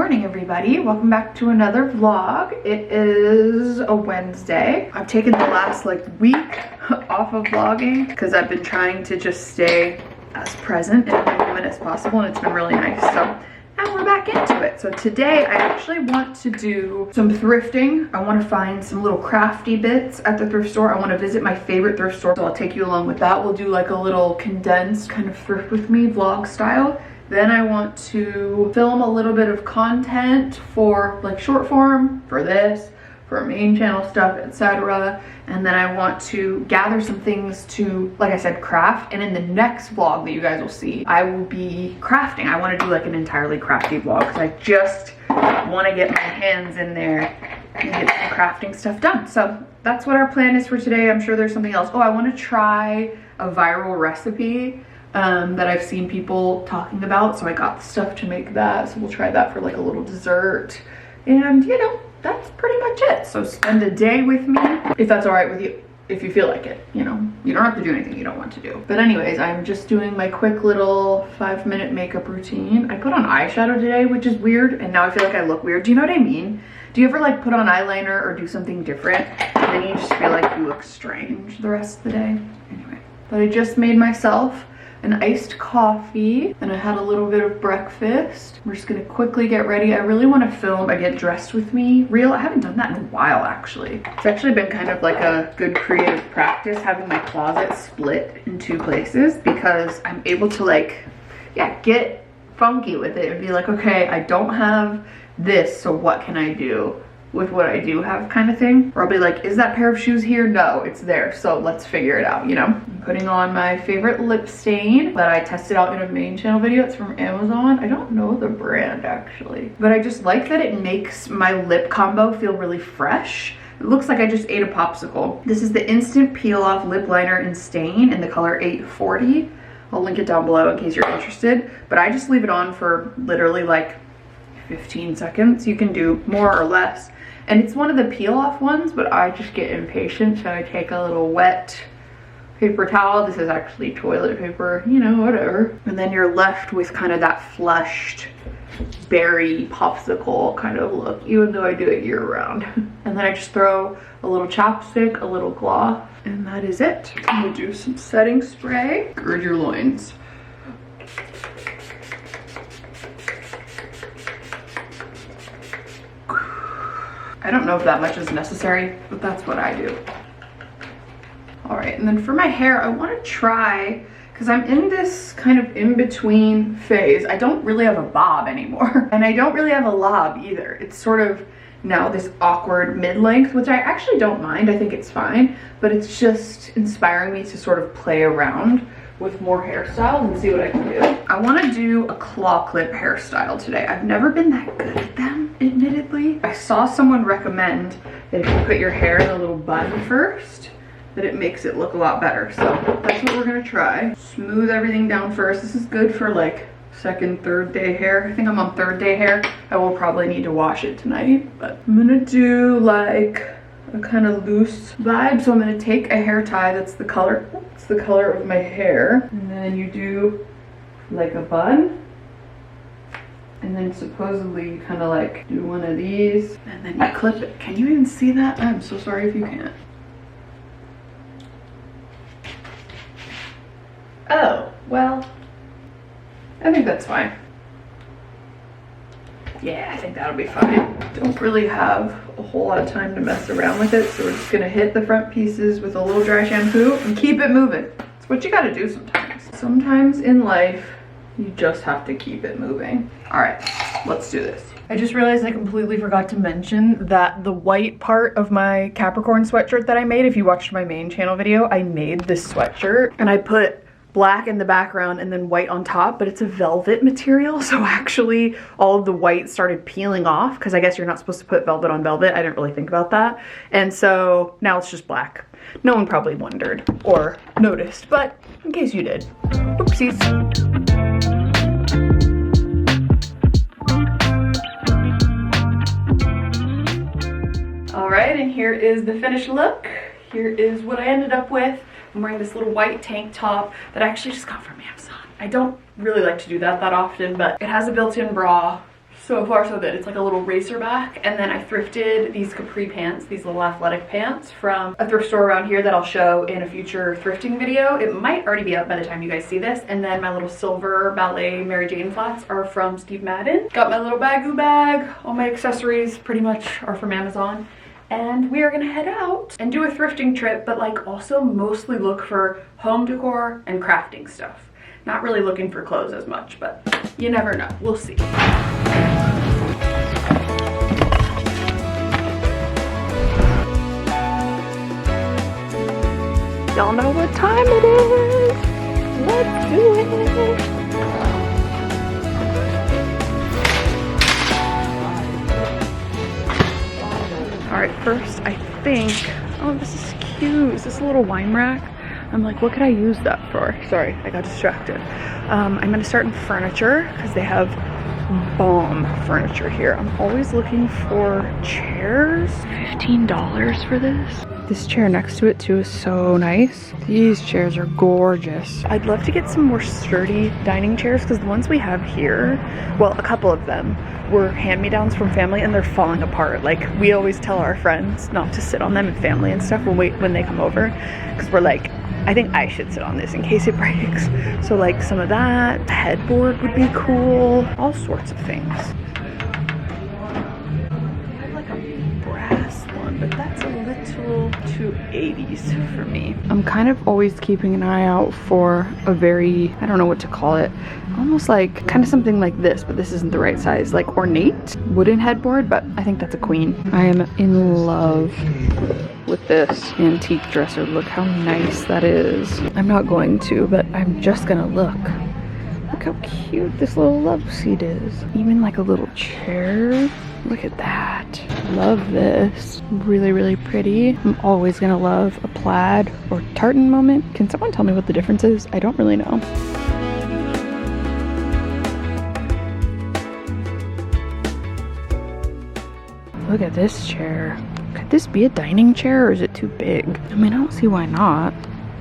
morning, everybody. Welcome back to another vlog. It is a Wednesday. I've taken the last week off of vlogging because I've been trying to just stay as present in the moment as possible, and it's been really nice. So now we're back into it. So today I actually want to do some thrifting. I want to find some little crafty bits at the thrift store. I want to visit my favorite thrift store, so I'll take you along with that. We'll do like a little condensed kind of thrift with me vlog style. Then I want to film a little bit of content for like short form for this, for main channel stuff, etc. And then I want to gather some things to, like I said, craft. And in the next vlog that you guys will see, I will be crafting. I want to do like an entirely crafty vlog because I just want to get my hands in there and get some crafting stuff done. So that's what our plan is for today. I'm sure there's something else. Oh, I want to try a viral recipe that I've seen people talking about, so I got the stuff to make that. So we'll try that for like a little dessert, and you know, that's pretty much it. So spend a day with me if that's all right with you, if you feel like it. You know, you don't have to do anything you don't want to do. But anyways, I'm just doing my quick little 5-minute makeup routine. I put on eyeshadow today, which is weird, and now I feel like I look weird. Do you know what I mean? Do you ever like put on eyeliner or do something different and then you just feel like you look strange the rest of the day? Anyway, but I just made myself an iced coffee, and I had a little bit of breakfast. We're just gonna quickly get ready. I really want to film a get dressed with me reel. I haven't done that in a while, actually. It's actually been kind of like a good creative practice having my closet split in 2 places, because I'm able to like, yeah, get funky with it and be like, okay, I don't have this, so what can I do with what I do have, kind of thing. Or I'll be like, is that pair of shoes here? No, it's there, so let's figure it out, you know? I'm putting on my favorite lip stain that I tested out in a main channel video. It's from Amazon. I don't know the brand actually, but I just like that it makes my lip combo feel really fresh. It looks like I just ate a popsicle. This is the Instant Peel Off Lip Liner in Stain in the color 840. I'll link it down below in case you're interested, but I just leave it on for literally like 15 seconds. You can do more or less. And it's one of the peel off ones, but I just get impatient, so I take a little wet paper towel. This is actually toilet paper, you know, whatever. And then you're left with kind of that flushed berry popsicle kind of look, even though I do it year round. And then I just throw a little chapstick, a little gloss, and that is it. I'm gonna do some setting spray. Gird your loins. I don't know if that much is necessary, but that's what I do. All right, and then for my hair, I want to try, because I'm in this kind of in-between phase. I don't really have a bob anymore, and I don't really have a lob either. It's sort of now this awkward mid-length, which I actually don't mind. I think it's fine, but it's just inspiring me to sort of play around with more hairstyles and see what I can do. I want to do a claw clip hairstyle today. I've never been that good at them, admittedly. I saw someone recommend that if you put your hair in a little bun first, that it makes it look a lot better. So that's what we're gonna try. Smooth everything down first. This is good for like 2nd, 3rd day hair. I think I'm on 3rd day hair. I will probably need to wash it tonight, but I'm gonna do like a kind of loose vibe. So I'm gonna take a hair tie that's the color, it's the color of my hair, and then you do like a bun, and then supposedly you kind of like do one of these, and then you clip it. Can you even see that? I'm so sorry if you can't. Oh, well, I think that's fine. Yeah, I think that'll be fine. Don't really have a whole lot of time to mess around with it, so we're just gonna hit the front pieces with a little dry shampoo and keep it moving. It's what you gotta do sometimes. Sometimes in life, you just have to keep it moving. All right, let's do this. I just realized I completely forgot to mention that the white part of my Capricorn sweatshirt that I made, if you watched my main channel video, I made this sweatshirt and I put black in the background and then white on top, but it's a velvet material, so actually all of the white started peeling off, because I guess you're not supposed to put velvet on velvet. I didn't really think about that, and so now it's just black. No one probably wondered or noticed, but in case you did, oopsies. All right, and here is the finished look. Here is what I ended up with. I'm wearing this little white tank top that I actually just got from Amazon. I don't really like to do that often, but it has a built-in bra, So far so good. It's like a little racer back. And then I thrifted these capri pants, these little athletic pants from a thrift store around here that I'll show in a future thrifting video. It might already be up by the time you guys see this. And then my little silver ballet Mary Jane flats are from Steve Madden. Got my little bagoo bag. All my accessories pretty much are from Amazon. And we are gonna head out and do a thrifting trip, but like also mostly look for home decor and crafting stuff. Not really looking for clothes as much, but you never know. We'll see. Y'all know what time it is. Let's do it. All right, first I think, oh, this is cute. Is this a little wine rack? I'm like, what could I use that for? Sorry, I got distracted. I'm gonna start in furniture because they have bomb furniture here. I'm always looking for chairs. $15 for this. This chair next to it too is so nice. These chairs are gorgeous. I'd love to get some more sturdy dining chairs because the ones we have here, well, a couple of them were hand-me-downs from family and they're falling apart. Like, we always tell our friends not to sit on them and family and stuff when they come over because we're like, I think I should sit on this in case it breaks. So like some of that, a headboard would be cool, all sorts of things. I have like a brass one, but that's a little too 80s for me. I'm kind of always keeping an eye out for a very, I don't know what to call it, almost like kind of something like this, but this isn't the right size, like ornate wooden headboard, but I think that's a queen. I am in love with this antique dresser. Look how nice that is. I'm not going to, but I'm just gonna look. Look how cute this little love seat is. Even like a little chair. Look at that. Love this. Really, really pretty. I'm always gonna love a plaid or tartan moment. Can someone tell me what the difference is? I don't really know. Look at this chair. Could this be a dining chair or is it too big? I mean, I don't see why not.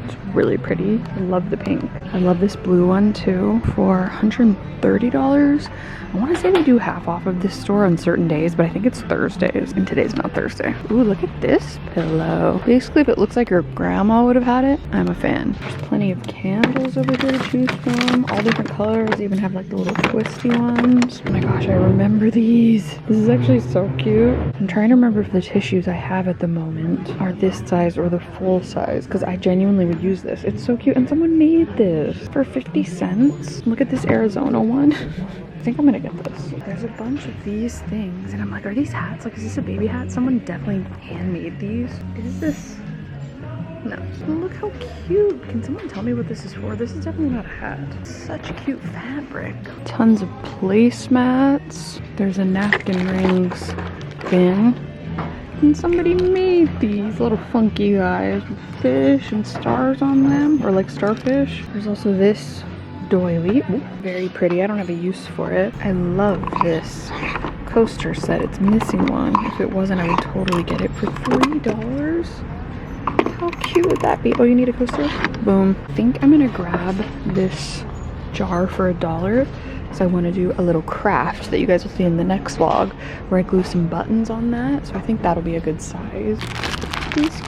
It's really pretty. I love the pink. I love this blue one too for $130. I want to say they do half off of this store on certain days, but I think it's Thursdays and today's not Thursday. Ooh, look at this pillow. Basically, if it looks like your grandma would have had it, I'm a fan. There's plenty of candles over here to choose from. All different colors. They even have like the little twisty ones. Oh my gosh, I remember these. This is actually so cute. I'm trying to remember if the tissues I have at the moment are this size or the full size because I genuinely would use this. It's so cute and someone made this for 50 cents. Look at this Arizona one. I think I'm gonna get this. There's a bunch of these things and I'm like, are these hats? Like, is this a baby hat? Someone definitely handmade these. Is this? No. Oh, look how cute. Can someone tell me what this is for? This is definitely not a hat. Such cute fabric. Tons of placemats. There's a napkin rings bin. And somebody made these little funky guys with fish and stars on them, or like starfish. There's also this doily. Ooh, very pretty. I don't have a use for it. I love this coaster set. It's missing one. If it wasn't, I would totally get it for $3. How cute would that be? Oh, you need a coaster? Boom. I think I'm gonna grab this jar for $1 because I want to do a little craft that you guys will see in the next vlog where I glue some buttons on that. So I think that'll be a good size. These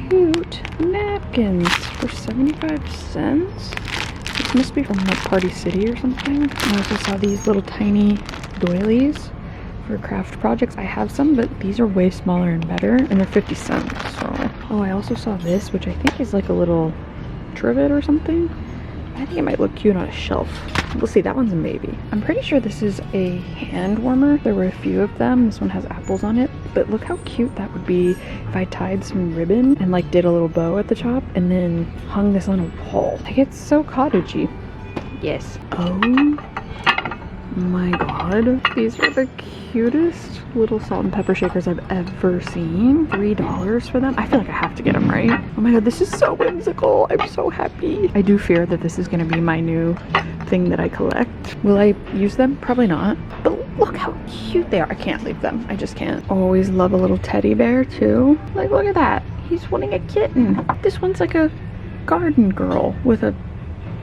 cute napkins for 75 cents. This must be from like Party City or something. I also saw these little tiny doilies for craft projects. I have some, but these are way smaller and better, and they're 50 cents. So, oh, I also saw this, which I think is like a little trivet or something. I think it might look cute on a shelf. We'll see. That one's a maybe. I'm pretty sure this is a hand warmer. There were a few of them. This one has apples on it, but look how cute that would be if I tied some ribbon and like did a little bow at the top and then hung this on a wall. Like, it's so cottagey. Yes. Oh my god, these are the cutest little salt and pepper shakers I've ever seen. $3 for them. I feel like I have to get them, right? Oh my god, this is so whimsical. I'm so happy. I do fear that this is going to be my new thing that I collect. Will I use them? Probably not. But look how cute they are. I can't leave them. I just can't. Always love a little teddy bear too. Like, look at that. He's wanting a kitten. This one's like a garden girl with a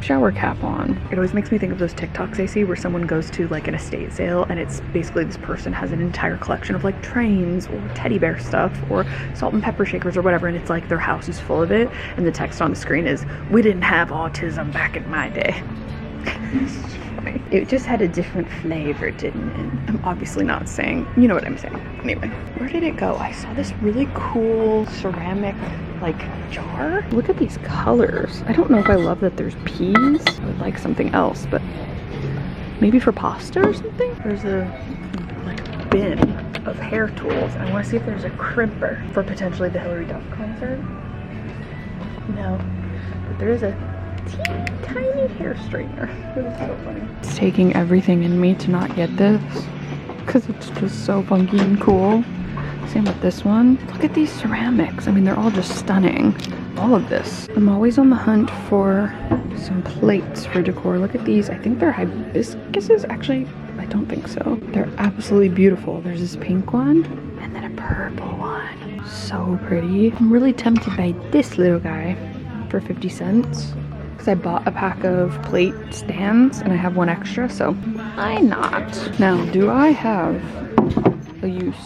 shower cap on. It always makes me think of those TikToks I see where someone goes to like an estate sale and it's basically this person has an entire collection of like trains or teddy bear stuff or salt and pepper shakers or whatever, and it's like their house is full of it, and the text on the screen is, "We didn't have autism back in my day." It just had a different flavor, didn't it? I'm obviously not saying, you know what I'm saying. Anyway, where did it go? I saw this really cool ceramic like jar. Look at these colors. I don't know if I love that there's peas. I would like something else, but maybe for pasta or something? There's a like bin of hair tools. I want to see if there's a crimper for potentially the Hillary Duff concert. No, but there is a tiny hair straightener. It was so funny. It's taking everything in me to not get this because it's just so funky and cool. Same with this one. Look at these ceramics. I mean, they're all just stunning. All of this. I'm always on the hunt for some plates for decor. Look at these. I think they're hibiscuses. Actually, I don't think so. They're absolutely beautiful. There's this pink one and then a purple one. So pretty. I'm really tempted by this little guy for 50 cents. Because I bought a pack of plate stands and I have one extra, so why not? Now, do I have a use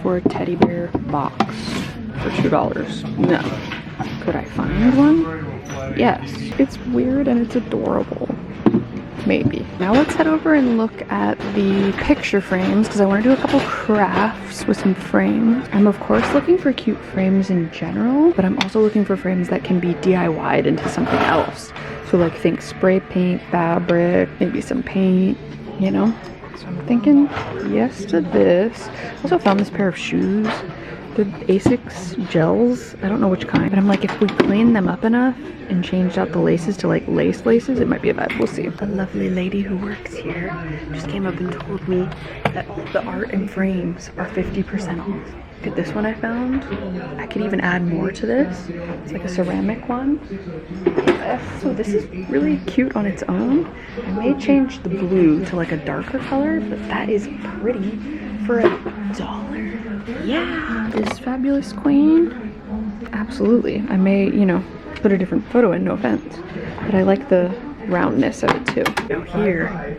for a teddy bear box for $2? No. Could I find one? Yes. It's weird and it's adorable. Maybe. Now let's head over and look at the picture frames because I want to do a couple crafts with some frames. I'm of course looking for cute frames in general, but I'm also looking for frames that can be DIY'd into something else. So like think spray paint, fabric, maybe some paint, you know? So I'm thinking yes to this. I also found this pair of shoes. They're Asics gels. I don't know which kind, but I'm like, if we clean them up enough and changed out the laces to like laces, it might be a vibe. We'll see. The lovely lady who works here just came up and told me that all the art and frames are 50% off. Look at this one I found. I could even add more to this. It's like a ceramic one. So this is really cute on its own. I may change the blue to like a darker color, but that is pretty for $1. Yeah, this fabulous queen. Absolutely. I may, you know, put a different photo in, no offense. But I like the roundness of it too. Now here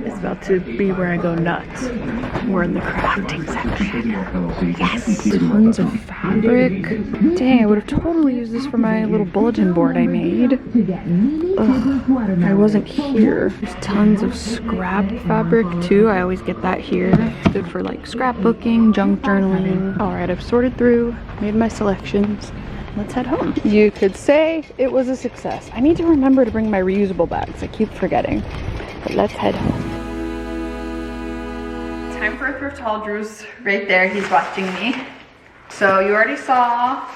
is about to be where I go nuts. We're in the crafting section. Yes! Tons of fabric. Dang, I would have totally used this for my little bulletin board I made. Ugh, I wasn't here. There's tons of scrap fabric too. I always get that here. It's good for like scrapbooking, junk journaling. Alright, I've sorted through, made my selections. Let's head home. You could say it was a success. I need to remember to bring my reusable bags. I keep forgetting. But let's head home. Time for a thrift haul. Drew's right there. He's watching me. So you already saw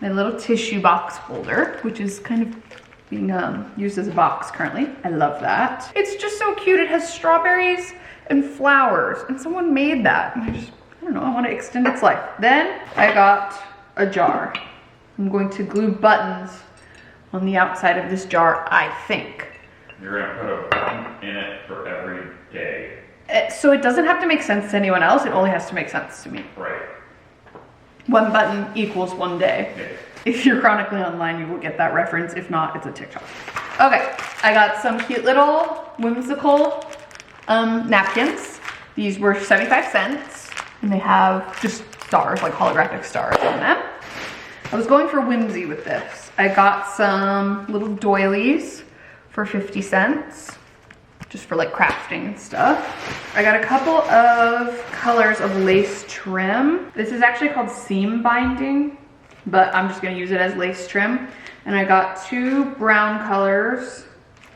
my little tissue box holder, which is kind of being used as a box currently. I love that. It's just so cute. It has strawberries and flowers, and someone made that. And I don't know, I want to extend its life. Then I got a jar. I'm going to glue buttons on the outside of this jar, I think. You're gonna put a button in it for every day. So it doesn't have to make sense to anyone else, it only has to make sense to me. Right. One button equals one day. Okay. If you're chronically online, you will get that reference. If not, it's a TikTok. Okay, I got some cute little whimsical napkins. These were 75 cents, and they have just stars, like holographic stars on them. I was going for whimsy with this. I got some little doilies for 50 cents, just for like crafting and stuff. I got a couple of colors of lace trim. This is actually called seam binding, but I'm just gonna use it as lace trim. And I got 2 brown colors,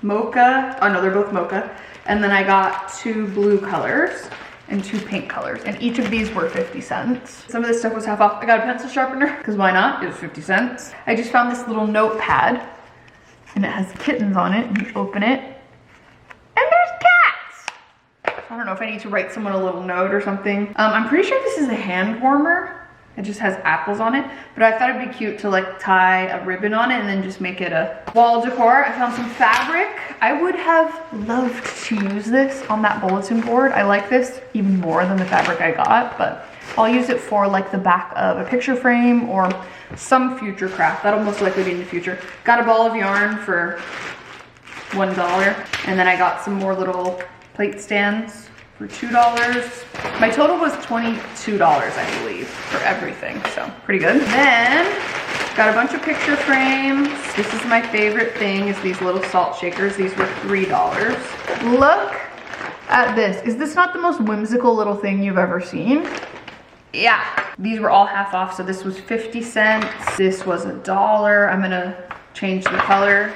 mocha, oh no, they're both mocha. And then I got 2 blue colors and 2 pink colors, and each of these were 50 cents. Some of this stuff was half off. I got a pencil sharpener, because why not? It was 50 cents. I just found this little notepad, and it has kittens on it, and you open it, and there's cats! I don't know if I need to write someone a little note or something. I'm pretty sure this is a hand warmer. It just has apples on it, but I thought it'd be cute to like tie a ribbon on it and then just make it a wall decor. I found some fabric. I would have loved to use this on that bulletin board. I like this even more than the fabric I got, but I'll use it for like the back of a picture frame or some future craft. That'll most likely be in the future. Got a ball of yarn for $1, and then I got some more little plate stands for $2. My total was $22, I believe, for everything, so pretty good. Then got a bunch of picture frames. This is my favorite thing, is these little salt shakers. These were $3. Look at this. Is this not the most whimsical little thing you've ever seen? Yeah, these were all half off, so this was 50 cents. This was $1. I'm gonna change the color.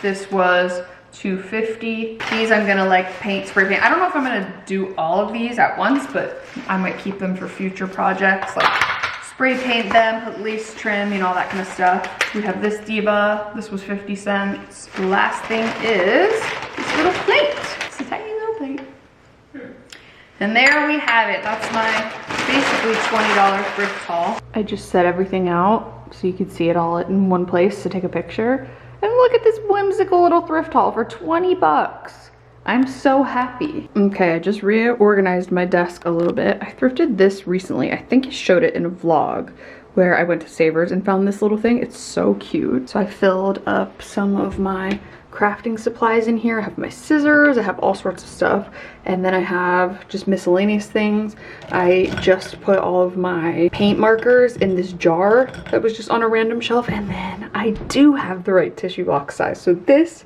This was $2.50. These I'm gonna like spray paint. I don't know if I'm gonna do all of these at once, but I might keep them for future projects, like spray paint them, put lace trim, you know, all that kind of stuff. We have this diva. This was 50 cents. The last thing is this little plate. It's a tiny little plate. And there we have it. That's my basically $20 thrift haul. I just set everything out so you could see it all in one place to take a picture. And look at this whimsical little thrift haul for 20 bucks. I'm so happy. Okay, I just reorganized my desk a little bit. I thrifted this recently. I think I showed it in a vlog where I went to Savers and found this little thing. It's so cute. So I filled up some of my crafting supplies in here. I have my scissors, I have all sorts of stuff, and then I have just miscellaneous things. I just put all of my paint markers in this jar that was just on a random shelf, and then I do have the right tissue box size. So this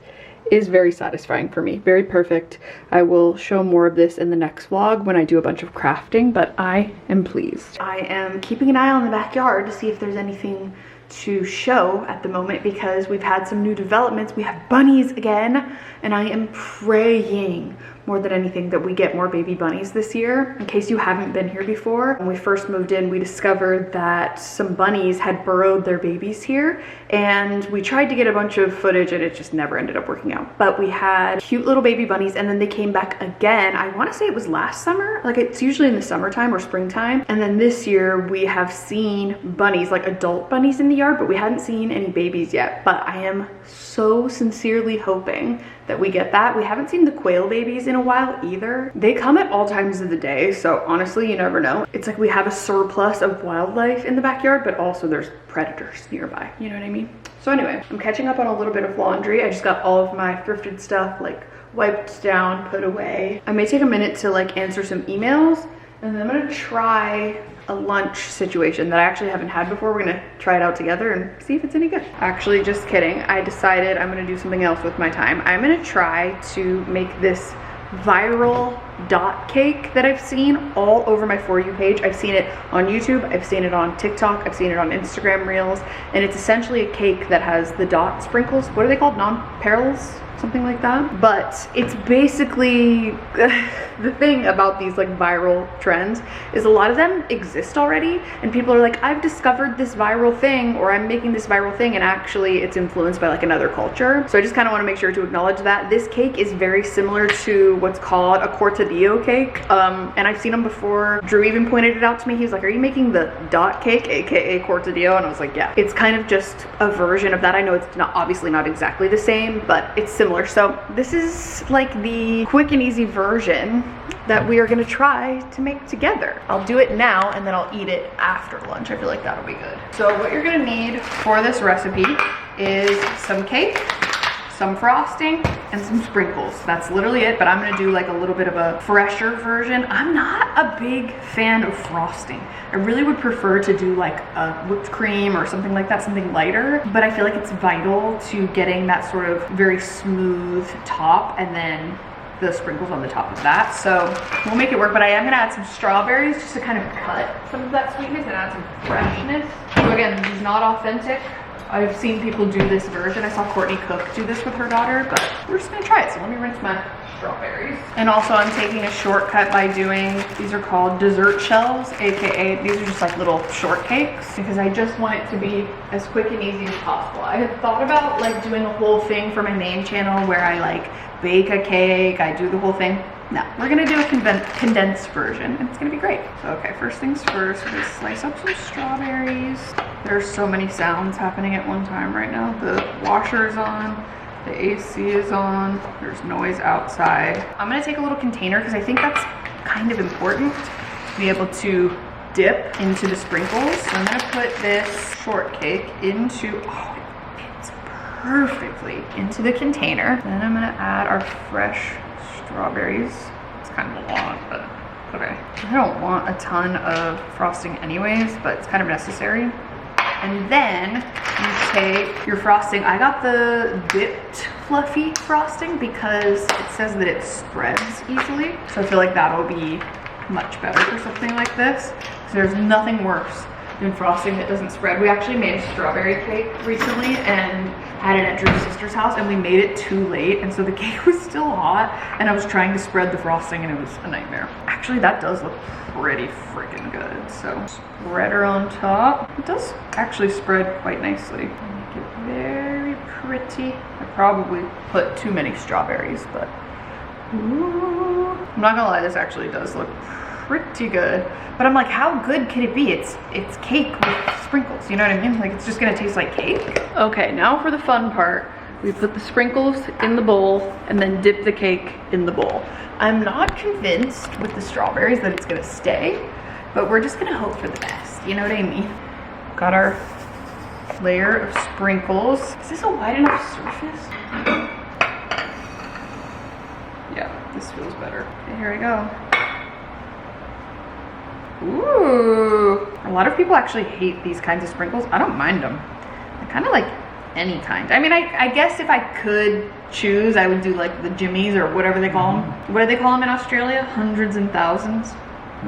is very satisfying for me, very perfect. I will show more of this in the next vlog when I do a bunch of crafting, but I am pleased. I am keeping an eye on the backyard to see if there's anything to show at the moment, because we've had some new developments. We have bunnies again, and I am praying more than anything that we get more baby bunnies this year. In case you haven't been here before, when we first moved in, we discovered that some bunnies had burrowed their babies here, and we tried to get a bunch of footage and it just never ended up working out. But we had cute little baby bunnies, and then they came back again. I want to say it was last summer. Like, it's usually in the summertime or springtime. And then this year we have seen bunnies, like adult bunnies in the yard, but we hadn't seen any babies yet. But I am so sincerely hoping that we get that. We haven't seen the quail babies in a while either. They come at all times of the day, so honestly, you never know. It's like we have a surplus of wildlife in the backyard, but also there's predators nearby, you know what I mean? So anyway, I'm catching up on a little bit of laundry. I just got all of my thrifted stuff like wiped down, put away. I may take a minute to like answer some emails, and then I'm gonna try a lunch situation that I actually haven't had before. We're gonna try it out together and see if it's any good. Actually, just kidding. I decided I'm gonna do something else with my time. I'm gonna try to make this viral dot cake that I've seen all over my For You page. I've seen it on YouTube, I've seen it on TikTok, I've seen it on Instagram Reels, and it's essentially a cake that has the dot sprinkles. What are they called? Non-parallels? Something like that. But it's basically the thing about these like viral trends is a lot of them exist already, and people are like, I've discovered this viral thing, or I'm making this viral thing, and actually it's influenced by like another culture. So I just kind of want to make sure to acknowledge that. This cake is very similar to what's called a cortadillo cake, and I've seen them before. Drew even pointed it out to me. He was like, are you making the dot cake, aka cortadillo? And I was like, yeah. It's kind of just a version of that. I know it's not, obviously not exactly the same, but it's similar. So this is like the quick and easy version that we are gonna try to make together. I'll do it now and then I'll eat it after lunch. I feel like that'll be good. So what you're gonna need for this recipe is some cake, some frosting, and some sprinkles. That's literally it, but I'm gonna do like a little bit of a fresher version. I'm not a big fan of frosting. I really would prefer to do like a whipped cream or something like that, something lighter, but I feel like it's vital to getting that sort of very smooth top and then the sprinkles on the top of that. So we'll make it work, but I am gonna add some strawberries just to kind of cut some of that sweetness and add some freshness. So again, this is not authentic. I've seen people do this version. I saw Courtney Cook do this with her daughter, but we're just gonna try it. So let me rinse my strawberries. And also I'm taking a shortcut by doing, these are called dessert shells, AKA these are just like little shortcakes, because I just want it to be as quick and easy as possible. I had thought about like doing a whole thing for my main channel where I like bake a cake, I do the whole thing. No, we're gonna do a condensed version, and it's gonna be great. So, okay, first things first, we're gonna slice up some strawberries. There's so many sounds happening at one time right now. The washer is on, the AC is on, there's noise outside. I'm gonna take a little container because I think that's kind of important to be able to dip into the sprinkles. So I'm gonna put this shortcake into, oh, it fits perfectly into the container. Then I'm gonna add our fresh strawberries. It's kind of a lot, but okay. I don't want a ton of frosting anyways, but it's kind of necessary. And then you take your frosting. I got the dipped fluffy frosting because it says that it spreads easily. So I feel like that'll be much better for something like this. So there's nothing worse than frosting that doesn't spread. We actually made a strawberry cake recently and had it at Drew's sister's house, and we made it too late, and so the cake was still hot, and I was trying to spread the frosting and it was a nightmare. Actually, that does look pretty freaking good. So spreader on top. It does actually spread quite nicely. Make it very pretty. I probably put too many strawberries, but ooh. I'm not gonna lie, this actually does look pretty good. But I'm like, how good can it be? It's cake with sprinkles, you know what I mean? Like, it's just gonna taste like cake. Okay, now for the fun part. We put the sprinkles in the bowl and then dip the cake in the bowl. I'm not convinced with the strawberries that it's gonna stay, but we're just gonna hope for the best, you know what I mean? Got our layer of sprinkles. Is this a wide enough surface? Yeah, this feels better. Okay, here we go. Ooh, a lot of people actually hate these kinds of sprinkles. I don't mind them. I kind of like any kind. I mean, I guess if I could choose, I would do like the Jimmies or whatever they call them. What do they call them in Australia? Hundreds and thousands.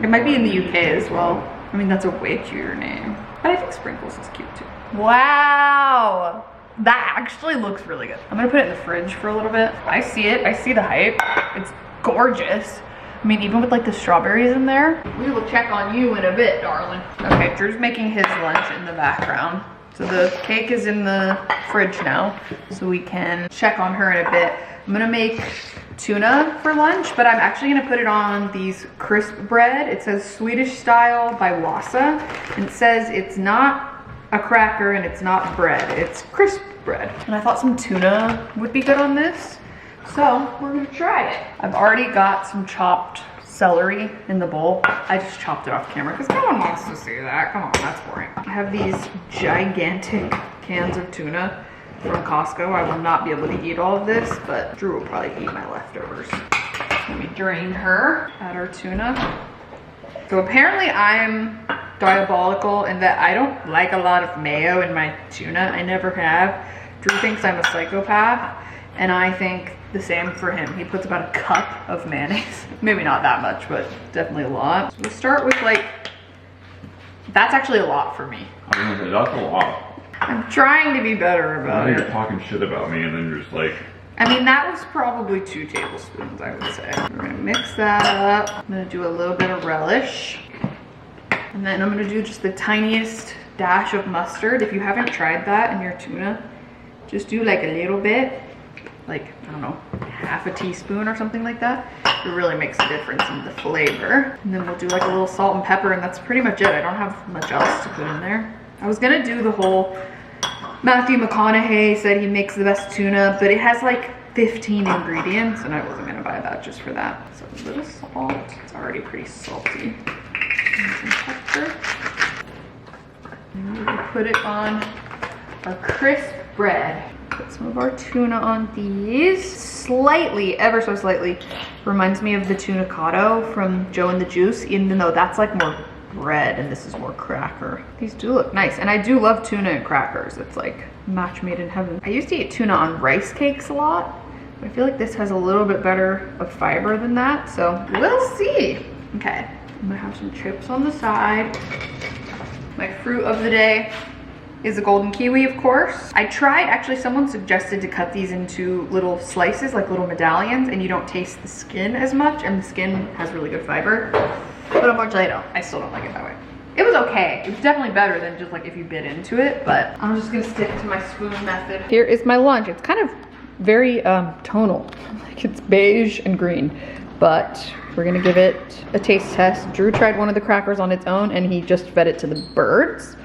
It might be in the UK as well. I mean, that's a way cuter name. But I think sprinkles is cute too. Wow, that actually looks really good. I'm gonna put it in the fridge for a little bit. I see it, I see the hype. It's gorgeous. I mean, even with like the strawberries in there. We will check on you in a bit, darling. Okay, Drew's making his lunch in the background. So the cake is in the fridge now, so we can check on her in a bit. I'm gonna make tuna for lunch, but I'm actually gonna put it on these crisp bread. It says Swedish style by Wasa, and it says it's not a cracker and it's not bread, it's crisp bread. And I thought some tuna would be good on this. So we're gonna try it. I've already got some chopped celery in the bowl. I just chopped it off camera because no one wants to see that. Come on, that's boring. I have these gigantic cans of tuna from Costco. I will not be able to eat all of this, but Drew will probably eat my leftovers. Let me drain her. Add our tuna. So apparently I'm diabolical in that I don't like a lot of mayo in my tuna. I never have. Drew thinks I'm a psychopath, and I think the same for him. He puts about a cup of mayonnaise. Maybe not that much, but definitely a lot. So we'll start with like, that's actually a lot for me. I was gonna say, that's a lot. I'm trying to be better about it. You're talking shit about me and then you're just like. I mean, that was probably 2 tablespoons, I would say. We're gonna mix that up. I'm gonna do a little bit of relish. And then I'm gonna do just the tiniest dash of mustard. If you haven't tried that in your tuna, just do like a little bit. Like, I don't know, half a teaspoon or something like that. It really makes a difference in the flavor. And then we'll do like a little salt and pepper, and that's pretty much it. I don't have much else to put in there. I was gonna do the whole Matthew McConaughey said he makes the best tuna, but it has like 15 ingredients, and I wasn't gonna buy that just for that. So a little salt. It's already pretty salty. And some pepper. And we will put it on our crisp bread. Put some of our tuna on these. Slightly, ever so slightly, reminds me of the tuna cotto from Joe and the Juice, even though that's like more bread and this is more cracker. These do look nice, and I do love tuna and crackers. It's like match made in heaven. I used to eat tuna on rice cakes a lot, but I feel like this has a little bit better of fiber than that, so we'll see. Okay, I'm gonna have some chips on the side. My fruit of the day is a golden kiwi, of course. I tried, actually someone suggested to cut these into little slices, like little medallions, and you don't taste the skin as much, and the skin has really good fiber. But unfortunately I still don't like it that way. It was okay. It was definitely better than just like if you bit into it, but I'm just gonna stick to my spoon method. Here is my lunch. It's kind of very tonal. Like it's beige and green, but we're gonna give it a taste test. Drew tried one of the crackers on its own and he just fed it to the birds.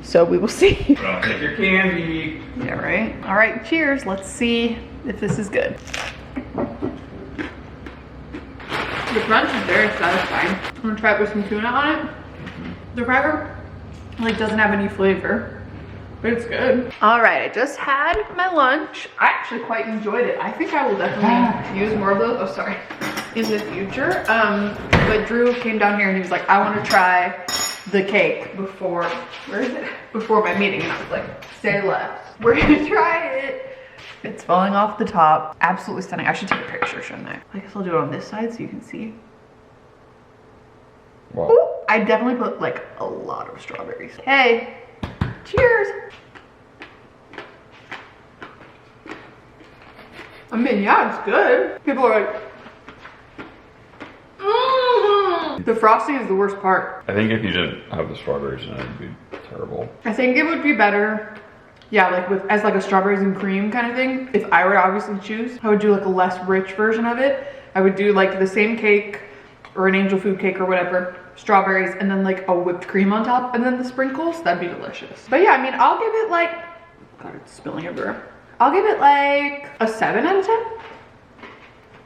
So we will see. Don't take your candy. Yeah, right? All right, cheers. Let's see if this is good. The crunch is very satisfying. I'm gonna try it with some tuna on it. The cracker like doesn't have any flavor, but it's good. All right, I just had my lunch. I actually quite enjoyed it. I think I will definitely use more of those. Oh, sorry. In the future. But Drew came down here and he was like, I want to try the cake before, where is it? Before my meeting. And I was like, stay left. We're gonna try it. It's falling off the top. Absolutely stunning. I should take a picture, shouldn't I? I guess I'll do it on this side so you can see. Wow. Ooh, I definitely put like a lot of strawberries. Hey, cheers. I mean, yeah, it's good. People are like, The frosting is the worst part. I think if you didn't have the strawberries in it, it'd be terrible. I think it would be better, yeah, like with as like a strawberries and cream kind of thing. If I were to obviously choose, I would do like a less rich version of it. I would do like the same cake or an angel food cake or whatever, strawberries, and then like a whipped cream on top, and then the sprinkles. That'd be delicious. But yeah, I mean, I'll give it like, God, it's spilling everywhere. I'll give it like a 7 out of 10.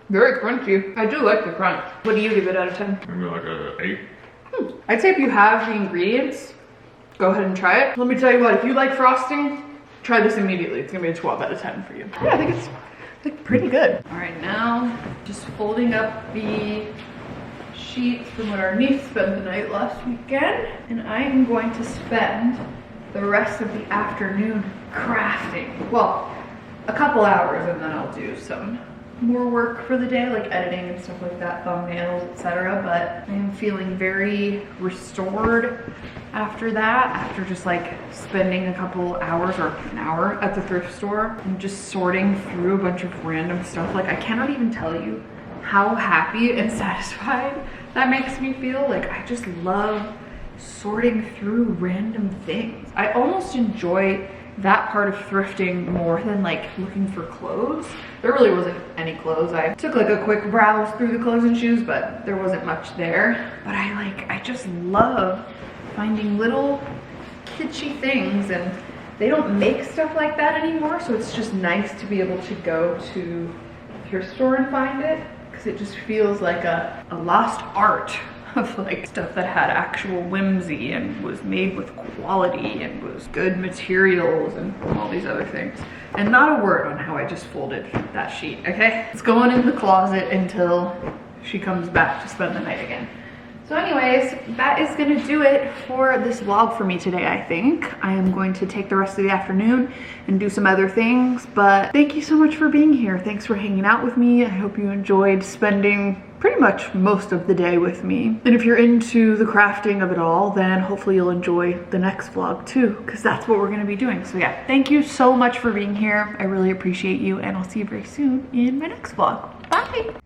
Very crunchy. I do like the crunch. What do you give it out of 10? Maybe like a 8. I'd say if you have the ingredients, go ahead and try it. Let me tell you what, if you like frosting, try this immediately. It's gonna be a 12 out of 10 for you. Yeah, I think it's like pretty good. All right, now just folding up the sheets from when our niece spent the night last weekend. And I am going to spend the rest of the afternoon crafting. Well, a couple hours and then I'll do some more work for the day, like editing and stuff like that, thumbnails, etc. But I am feeling very restored after that, after just like spending a couple hours or an hour at the thrift store and just sorting through a bunch of random stuff. Like I cannot even tell you how happy and satisfied that makes me feel. Like I just love sorting through random things. I almost enjoy that part of thrifting more than like looking for clothes. There really wasn't any clothes. I took like a quick browse through the clothes and shoes, but there wasn't much there. But I just love finding little kitschy things, and they don't make stuff like that anymore. So it's just nice to be able to go to a thrift store and find it, because it just feels like a lost art of like stuff that had actual whimsy and was made with quality and was good materials and all these other things. And not a word on how I just folded that sheet, okay? It's going in the closet until she comes back to spend the night again. So anyways, that is gonna do it for this vlog for me today, I think. I am going to take the rest of the afternoon and do some other things, but thank you so much for being here. Thanks for hanging out with me. I hope you enjoyed spending pretty much most of the day with me. And if you're into the crafting of it all, then hopefully you'll enjoy the next vlog too, because that's what we're gonna be doing. So yeah, thank you so much for being here. I really appreciate you, and I'll see you very soon in my next vlog. Bye.